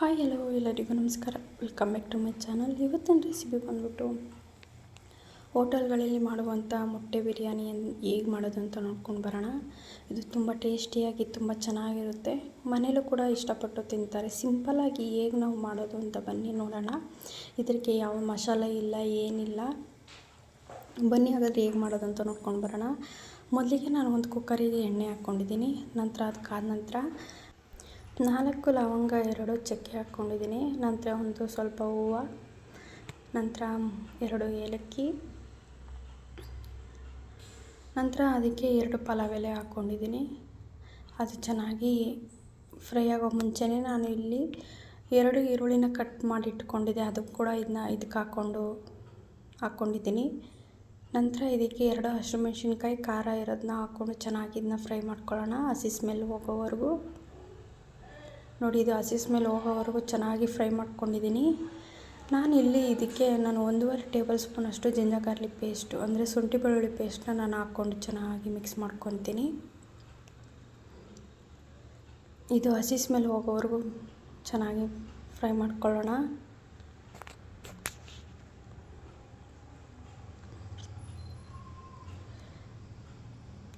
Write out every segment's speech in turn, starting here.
Hi hello ಎಲ್ಲರಿಗೂ ನಮಸ್ಕಾರ. Welcome back to my channel. ಇವತ್ತಿನ ರೆಸಿಪಿ ಬಂದ್ಬಿಟ್ಟು ಹೋಟೆಲ್ಗಳಲ್ಲಿ ಮಾಡುವಂಥ ಮೊಟ್ಟೆ ಬಿರಿಯಾನಿ ಹೇಗೆ ಮಾಡೋದು ಅಂತ ನೋಡ್ಕೊಂಡು ಬರೋಣ. ಇದು ತುಂಬ ಟೇಸ್ಟಿಯಾಗಿ ತುಂಬ ಚೆನ್ನಾಗಿರುತ್ತೆ. ಮನೇಲೂ ಕೂಡ ಇಷ್ಟಪಟ್ಟು ತಿಂತಾರೆ. ಸಿಂಪಲ್ಲಾಗಿ ಹೇಗೆ ನಾವು ಮಾಡೋದು ಅಂತ ಬನ್ನಿ ನೋಡೋಣ. ಇದಕ್ಕೆ ಯಾವ ಮಸಾಲೆ ಇಲ್ಲ, ಏನಿಲ್ಲ. ಬನ್ನಿ ಹಾಗಾದರೆ ಹೇಗೆ ಮಾಡೋದು ಅಂತ ನೋಡ್ಕೊಂಡು ಬರೋಣ. ಮೊದಲಿಗೆ ನಾನು ಒಂದು ಕುಕ್ಕರಿಗೆ ಎಣ್ಣೆ ಹಾಕ್ಕೊಂಡಿದ್ದೀನಿ. ನಂತರ ಅದಕ್ಕಾದ ನಂತರ 4 ಲವಂಗ, 2 ಚಕ್ಕೆ ಹಾಕ್ಕೊಂಡಿದ್ದೀನಿ. ನಂತರ ಒಂದು ಸ್ವಲ್ಪ ಹೂವು, ನಂತರ 2 ಏಲಕ್ಕಿ, ನಂತರ ಅದಕ್ಕೆ 2 ಪಲಾವ್ ಎಲೆ ಹಾಕ್ಕೊಂಡಿದ್ದೀನಿ. ಅದು ಚೆನ್ನಾಗಿ ಫ್ರೈ ಆಗೋ ಮುಂಚೆನೇ ನಾನು ಇಲ್ಲಿ 2 ಈರುಳ್ಳಿನ ಕಟ್ ಮಾಡಿ ಇಟ್ಕೊಂಡಿದ್ದೆ. ಅದು ಕೂಡ ಇದಕ್ಕೆ ಹಾಕ್ಕೊಂಡಿದ್ದೀನಿ. ನಂತರ ಇದಕ್ಕೆ 2 ಹಸಿಮೆಣ್ಸಿನ್ಕಾಯಿ ಖಾರ ಇರೋದನ್ನ ಹಾಕ್ಕೊಂಡು ಚೆನ್ನಾಗಿ ಇದನ್ನ ಫ್ರೈ ಮಾಡ್ಕೊಳ್ಳೋಣ, ಹಸಿ ಸ್ಮೆಲ್ ಹೋಗೋವರೆಗೂ. ನೋಡಿ, ಇದು ಹಸಿ ಸ್ಮೆಲ್ ಹೋಗೋವರೆಗೂ ಚೆನ್ನಾಗಿ ಫ್ರೈ ಮಾಡ್ಕೊಂಡಿದ್ದೀನಿ. ಇದಕ್ಕೆ 1.5 ಟೇಬಲ್ ಸ್ಪೂನ್ ಅಷ್ಟು ಜಿಂಜರ್ ಗಾರ್ಲಿಕ್ ಪೇಸ್ಟು, ಅಂದರೆ ಶುಂಠಿ ಬೆಳ್ಳುಳ್ಳಿ ಪೇಸ್ಟನ್ನ ನಾನು ಹಾಕ್ಕೊಂಡು ಚೆನ್ನಾಗಿ ಮಿಕ್ಸ್ ಮಾಡ್ಕೊತೀನಿ. ಇದು ಹಸಿ ಸ್ಮೆಲ್ ಹೋಗೋವರೆಗೂ ಚೆನ್ನಾಗಿ ಫ್ರೈ ಮಾಡ್ಕೊಳ್ಳೋಣ.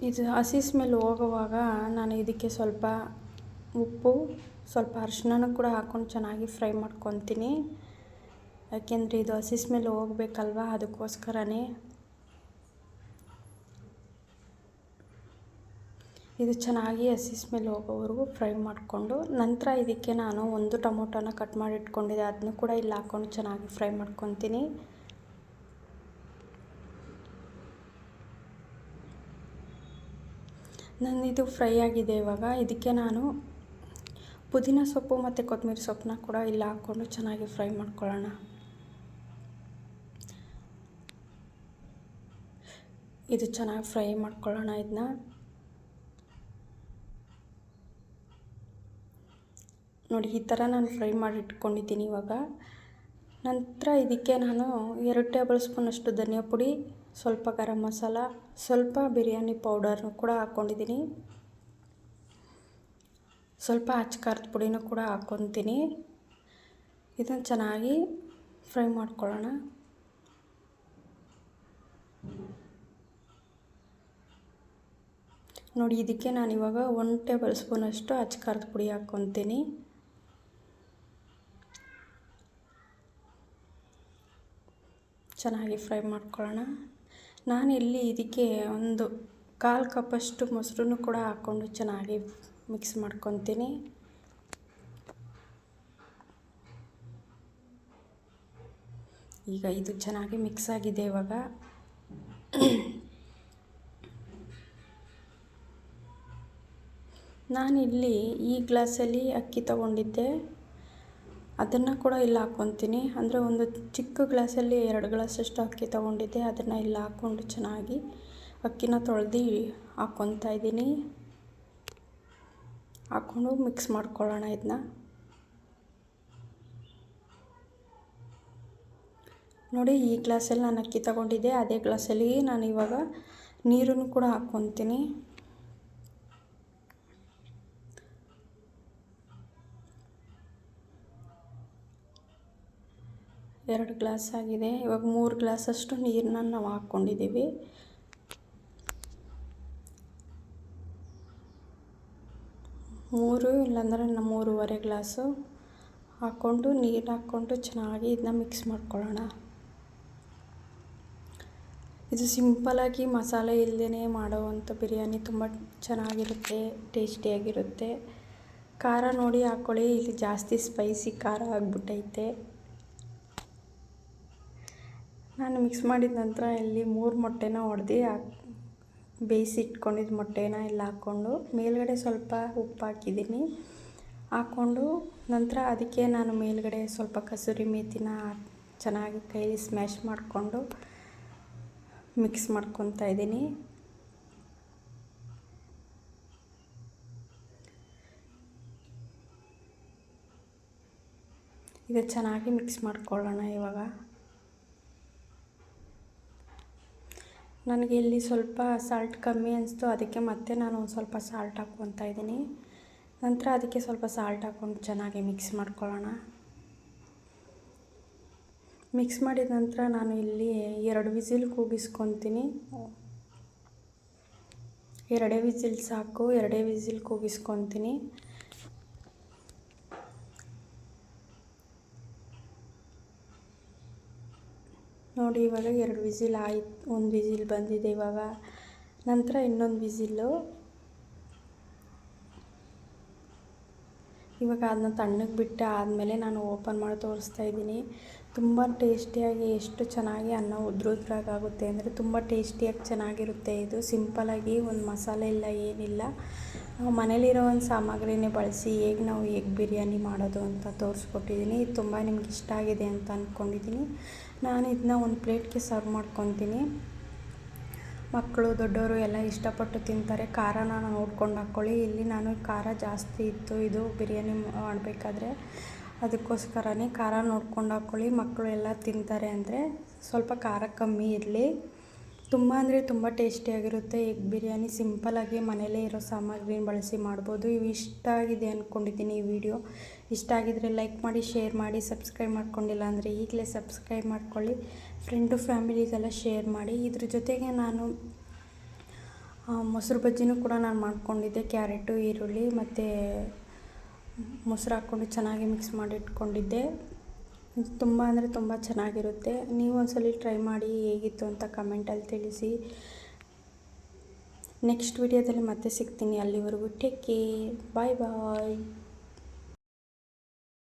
ಇದು ಹಸಿ ಸ್ಮೆಲ್ ಹೋಗುವಾಗ ನಾನು ಇದಕ್ಕೆ ಸ್ವಲ್ಪ ಉಪ್ಪು, ಸ್ವಲ್ಪ ಅರಿಶಿನ ಕೂಡ ಹಾಕ್ಕೊಂಡು ಚೆನ್ನಾಗಿ ಫ್ರೈ ಮಾಡ್ಕೊತೀನಿ. ಯಾಕೆಂದರೆ ಇದು ಹಸಿ ಸ್ಮೆಲ್ ಹೋಗ್ಬೇಕಲ್ವ, ಅದಕ್ಕೋಸ್ಕರನೇ. ಇದು ಚೆನ್ನಾಗಿ ಹಸಿ ಸ್ಮೆಲ್ ಹೋಗೋವರೆಗೂ ಫ್ರೈ ಮಾಡಿಕೊಂಡು, ನಂತರ ಇದಕ್ಕೆ ನಾನು 1 ಟೊಮೊಟೊನ ಕಟ್ ಮಾಡಿ ಇಟ್ಕೊಂಡಿದ್ದೆ, ಅದನ್ನು ಕೂಡ ಇಲ್ಲಿ ಹಾಕ್ಕೊಂಡು ಚೆನ್ನಾಗಿ ಫ್ರೈ ಮಾಡ್ಕೊತೀನಿ. ಇದು ಫ್ರೈ ಆಗಿದೆ. ಇವಾಗ ಇದಕ್ಕೆ ನಾನು ಪುದೀನ ಸೊಪ್ಪು ಮತ್ತು ಕೊತ್ತಂಬರಿ ಸೊಪ್ಪನ್ನ ಕೂಡ ಇಲ್ಲಿ ಹಾಕ್ಕೊಂಡು ಚೆನ್ನಾಗಿ ಫ್ರೈ ಮಾಡ್ಕೊಳ್ಳೋಣ. ಇದು ಚೆನ್ನಾಗಿ ಫ್ರೈ ಮಾಡ್ಕೊಳ್ಳೋಣ. ಇದನ್ನ ನೋಡಿ, ಈ ಥರ ನಾನು ಫ್ರೈ ಮಾಡಿ ಇಟ್ಕೊಂಡಿದ್ದೀನಿ. ಇವಾಗ ನಂತರ ಇದಕ್ಕೆ ನಾನು 2 ಟೇಬಲ್ ಸ್ಪೂನ್ ಅಷ್ಟು ಧನಿಯಾ ಪುಡಿ, ಸ್ವಲ್ಪ ಗರಂ ಮಸಾಲ, ಸ್ವಲ್ಪ ಬಿರಿಯಾನಿ ಪೌಡರ್ನು ಕೂಡ ಹಾಕ್ಕೊಂಡಿದ್ದೀನಿ. ಸ್ವಲ್ಪ ಅಚ್ಚ ಖಾರದ ಪುಡಿನೂ ಕೂಡ ಹಾಕ್ಕೊತೀನಿ. ಇದನ್ನು ಚೆನ್ನಾಗಿ ಫ್ರೈ ಮಾಡ್ಕೊಳ್ಳೋಣ. ನೋಡಿ, ಇದಕ್ಕೆ ನಾನಿವಾಗ 1 ಟೇಬಲ್ ಸ್ಪೂನ್ ಅಷ್ಟು ಅಚ್ಚ ಖಾರದ ಪುಡಿ ಹಾಕ್ಕೊತೀನಿ. ಚೆನ್ನಾಗಿ ಫ್ರೈ ಮಾಡ್ಕೊಳ್ಳೋಣ. ನಾನಿಲ್ಲಿ ಇದಕ್ಕೆ ಒಂದು 1/4 ಕಪ್ಪಷ್ಟು ಮೊಸರನ್ನು ಕೂಡ ಹಾಕ್ಕೊಂಡು ಚೆನ್ನಾಗಿ ಮಿಕ್ಸ್ ಮಾಡ್ಕೊತೀನಿ. ಈಗ ಇದು ಚೆನ್ನಾಗಿ ಮಿಕ್ಸ್ ಆಗಿದೆ. ಇವಾಗ ನಾನಿಲ್ಲಿ ಈ ಗ್ಲಾಸಲ್ಲಿ ಅಕ್ಕಿ ತಗೊಂಡಿದ್ದೆ, ಅದನ್ನು ಕೂಡ ಇಲ್ಲಿ ಹಾಕ್ಕೊತೀನಿ. ಅಂದರೆ ಒಂದು ಚಿಕ್ಕ ಗ್ಲಾಸಲ್ಲಿ 2 ಗ್ಲಾಸಷ್ಟು ಅಕ್ಕಿ ತೊಗೊಂಡಿದ್ದೆ, ಅದನ್ನು ಇಲ್ಲಿ ಹಾಕ್ಕೊಂಡು ಚೆನ್ನಾಗಿ ಅಕ್ಕಿನ ತೊಳೆದು ಹಾಕ್ಕೊತಾ ಇದ್ದೀನಿ. ಹಾಕ್ಕೊಂಡು ಮಿಕ್ಸ್ ಮಾಡ್ಕೊಳ್ಳೋಣ. ಇದನ್ನ ನೋಡಿ, ಈ ಗ್ಲಾಸಲ್ಲಿ ನಾನು ಅಕ್ಕಿ ತಗೊಂಡಿದ್ದೆ, ಅದೇ ಗ್ಲಾಸಲ್ಲಿ ನಾನು ಇವಾಗ ನೀರನ್ನು ಕೂಡ ಹಾಕ್ಕೊತೀನಿ. ಎರಡು ಗ್ಲಾಸ್ ಆಗಿದೆ. ಇವಾಗ 3 ಗ್ಲಾಸಷ್ಟು ನೀರನ್ನ ನಾವು ಹಾಕ್ಕೊಂಡಿದ್ದೀವಿ. ಇಲ್ಲಾಂದರೆ 3.5 ಗ್ಲಾಸು ಹಾಕ್ಕೊಂಡು ನೀರು ಹಾಕ್ಕೊಂಡು ಚೆನ್ನಾಗಿ ಇದನ್ನ ಮಿಕ್ಸ್ ಮಾಡ್ಕೊಳ್ಳೋಣ. ಇದು ಸಿಂಪಲಾಗಿ ಮಸಾಲೆ ಇಲ್ಲದೇ ಮಾಡೋವಂಥ ಬಿರಿಯಾನಿ ತುಂಬ ಚೆನ್ನಾಗಿರುತ್ತೆ, ಟೇಸ್ಟಿಯಾಗಿರುತ್ತೆ. ಖಾರ ನೋಡಿ ಹಾಕ್ಕೊಳ್ಳಿ, ಇಲ್ಲಿ ಜಾಸ್ತಿ ಸ್ಪೈಸಿ ಖಾರ ಆಗಿಬಿಟ್ಟೈತೆ. ನಾನು ಮಿಕ್ಸ್ ಮಾಡಿದ ನಂತರ ಇಲ್ಲಿ 3 ಮೊಟ್ಟೆನ ಹೊಡೆದು ಬೇಯಿಸಿ ಇಟ್ಕೊಂಡಿದ್ದ ಮೊಟ್ಟೆನ ಇಲ್ಲಿ ಹಾಕ್ಕೊಂಡು ಮೇಲ್ಗಡೆ ಸ್ವಲ್ಪ ಉಪ್ಪು ಹಾಕಿದ್ದೀನಿ. ಹಾಕ್ಕೊಂಡು ನಂತರ ಅದಕ್ಕೆ ನಾನು ಮೇಲ್ಗಡೆ ಸ್ವಲ್ಪ ಕಸೂರಿ ಮೇಥಿನ ಚೆನ್ನಾಗಿ ಕೈಲಿ ಸ್ಮ್ಯಾಶ್ ಮಾಡಿಕೊಂಡು ಮಿಕ್ಸ್ ಮಾಡ್ಕೊತಾ ಇದ್ದೀನಿ. ಇದು ಚೆನ್ನಾಗಿ ಮಿಕ್ಸ್ ಮಾಡ್ಕೊಳ್ಳೋಣ. ಇವಾಗ ನನಗೆ ಇಲ್ಲಿ ಸ್ವಲ್ಪ ಸಾಲ್ಟ್ ಕಮ್ಮಿ ಅನಿಸ್ತು, ಅದಕ್ಕೆ ಮತ್ತೆ ನಾನು ಒಂದು ಸ್ವಲ್ಪ ಸಾಲ್ಟ್ ಹಾಕ್ಕೊತಾ ಇದ್ದೀನಿ. ನಂತರ ಅದಕ್ಕೆ ಸ್ವಲ್ಪ ಸಾಲ್ಟ್ ಹಾಕ್ಕೊಂಡು ಚೆನ್ನಾಗಿ ಮಿಕ್ಸ್ ಮಾಡ್ಕೊಳ್ಳೋಣ. ಮಿಕ್ಸ್ ಮಾಡಿದ ನಂತರ ನಾನು ಇಲ್ಲಿ 2 ವಿಸಿಲ್ ಕೂಗಿಸ್ಕೊತೀನಿ. 2 ವಿಸಿಲ್ ಸಾಕು, 2 ವಿಸಿಲ್ ಕೂಗಿಸ್ಕೊತೀನಿ. ನೋಡಿ ಇವಾಗ 2 ವಿಸಿಲ್ ಆಯ್ತು, 1 ವಿಸಿಲ್ ಬಂದಿದೆ ಇವಾಗ. ನಂತರ ಇನ್ನೊಂದು ವಿಸಿಲ್ಲು. ಇವಾಗ ಅದನ್ನ ತಣ್ಣಗೆ ಬಿಟ್ಟು ಆದಮೇಲೆ ನಾನು ಓಪನ್ ಮಾಡಿ ತೋರಿಸ್ತಾ ಇದ್ದೀನಿ. ತುಂಬ ಟೇಸ್ಟಿಯಾಗಿ ಎಷ್ಟು ಚೆನ್ನಾಗಿ ಅನ್ನ ಉದ್ರಾಗುತ್ತೆ ಅಂದರೆ ತುಂಬ ಟೇಸ್ಟಿಯಾಗಿ ಚೆನ್ನಾಗಿರುತ್ತೆ. ಇದು ಸಿಂಪಲಾಗಿ ಒಂದು ಮಸಾಲೆ ಇಲ್ಲ ಏನಿಲ್ಲ, ನಾವು ಮನೇಲಿರೋ ಒಂದು ಸಾಮಗ್ರಿನೇ ಬಳಸಿ ಹೇಗೆ ನಾವು ಎಗ್ ಬಿರಿಯಾನಿ ಮಾಡೋದು ಅಂತ ತೋರಿಸ್ಕೊಟ್ಟಿದ್ದೀನಿ. ಇದು ತುಂಬ ನಿಮ್ಗೆ ಇಷ್ಟ ಆಗಿದೆ ಅಂತ ಅಂದ್ಕೊಂಡಿದ್ದೀನಿ. ನಾನು ಇದನ್ನ ಒಂದು ಪ್ಲೇಟ್ಗೆ ಸರ್ವ್ ಮಾಡ್ಕೊತೀನಿ. ಮಕ್ಕಳು ದೊಡ್ಡವರು ಎಲ್ಲ ಇಷ್ಟಪಟ್ಟು ತಿಂತಾರೆ. ಖಾರನ ನೋಡ್ಕೊಂಡು ಹಾಕ್ಕೊಳ್ಳಿ. ಇಲ್ಲಿ ನಾನು ಖಾರ ಜಾಸ್ತಿ ಇತ್ತು ಇದು ಬಿರಿಯಾನಿ ಮಾಡಬೇಕಾದ್ರೆ, ಅದಕ್ಕೋಸ್ಕರನೇ ಖಾರ ನೋಡ್ಕೊಂಡು ಹಾಕ್ಕೊಳ್ಳಿ. ಮಕ್ಕಳು ಎಲ್ಲ ತಿಂತಾರೆ ಅಂದರೆ ಸ್ವಲ್ಪ ಖಾರ ಕಮ್ಮಿ ಇರಲಿ. ತುಂಬ ಅಂದರೆ ತುಂಬ ಟೇಸ್ಟಿಯಾಗಿರುತ್ತೆ ಎಗ್ ಬಿರಿಯಾನಿ. ಸಿಂಪಲಾಗಿ ಮನೇಲೇ ಇರೋ ಸಾಮಗ್ರಿನ ಬಳಸಿ ಮಾಡ್ಬೋದು. ಇವು ಇಷ್ಟ ಆಗಿದೆ ಅಂದ್ಕೊಂಡಿದ್ದೀನಿ. ಈ ವಿಡಿಯೋ ಇಷ್ಟ ಆಗಿದರೆ ಲೈಕ್ ಮಾಡಿ, ಶೇರ್ ಮಾಡಿ. ಸಬ್ಸ್ಕ್ರೈಬ್ ಮಾಡ್ಕೊಂಡಿಲ್ಲ ಅಂದರೆ ಈಗಲೇ ಸಬ್ಸ್ಕ್ರೈಬ್ ಮಾಡ್ಕೊಳ್ಳಿ. ಫ್ರೆಂಡು ಫ್ಯಾಮಿಲಿಗೆಲ್ಲ ಶೇರ್ ಮಾಡಿ. ಇದ್ರ ಜೊತೆಗೆ ನಾನು ಮೊಸರು ಬಜ್ಜಿನೂ ಕೂಡ ನಾನು ಮಾಡ್ಕೊಂಡಿದ್ದೆ. ಕ್ಯಾರೆಟು, ಈರುಳ್ಳಿ ಮತ್ತು ಮೊಸರು ಹಾಕ್ಕೊಂಡು ಚೆನ್ನಾಗಿ ಮಿಕ್ಸ್ ಮಾಡಿ ಇಟ್ಕೊಂಡಿದ್ದೆ. ಇದು ತುಂಬ ಅಂದರೆ ತುಂಬ ಚೆನ್ನಾಗಿರುತ್ತೆ. ನೀವು ಒಂದ್ಸಲ ಟ್ರೈ ಮಾಡಿ ಹೇಗಿತ್ತು ಅಂತ ಕಮೆಂಟಲ್ಲಿ ತಿಳಿಸಿ. ನೆಕ್ಸ್ಟ್ ವಿಡಿಯೋದಲ್ಲಿ ಮತ್ತೆ ಸಿಗ್ತೀನಿ. ಅಲ್ಲಿವರೆಗೂ ಟೇಕ್ ಕೇರ್, ಬಾಯ್ ಬಾಯ್.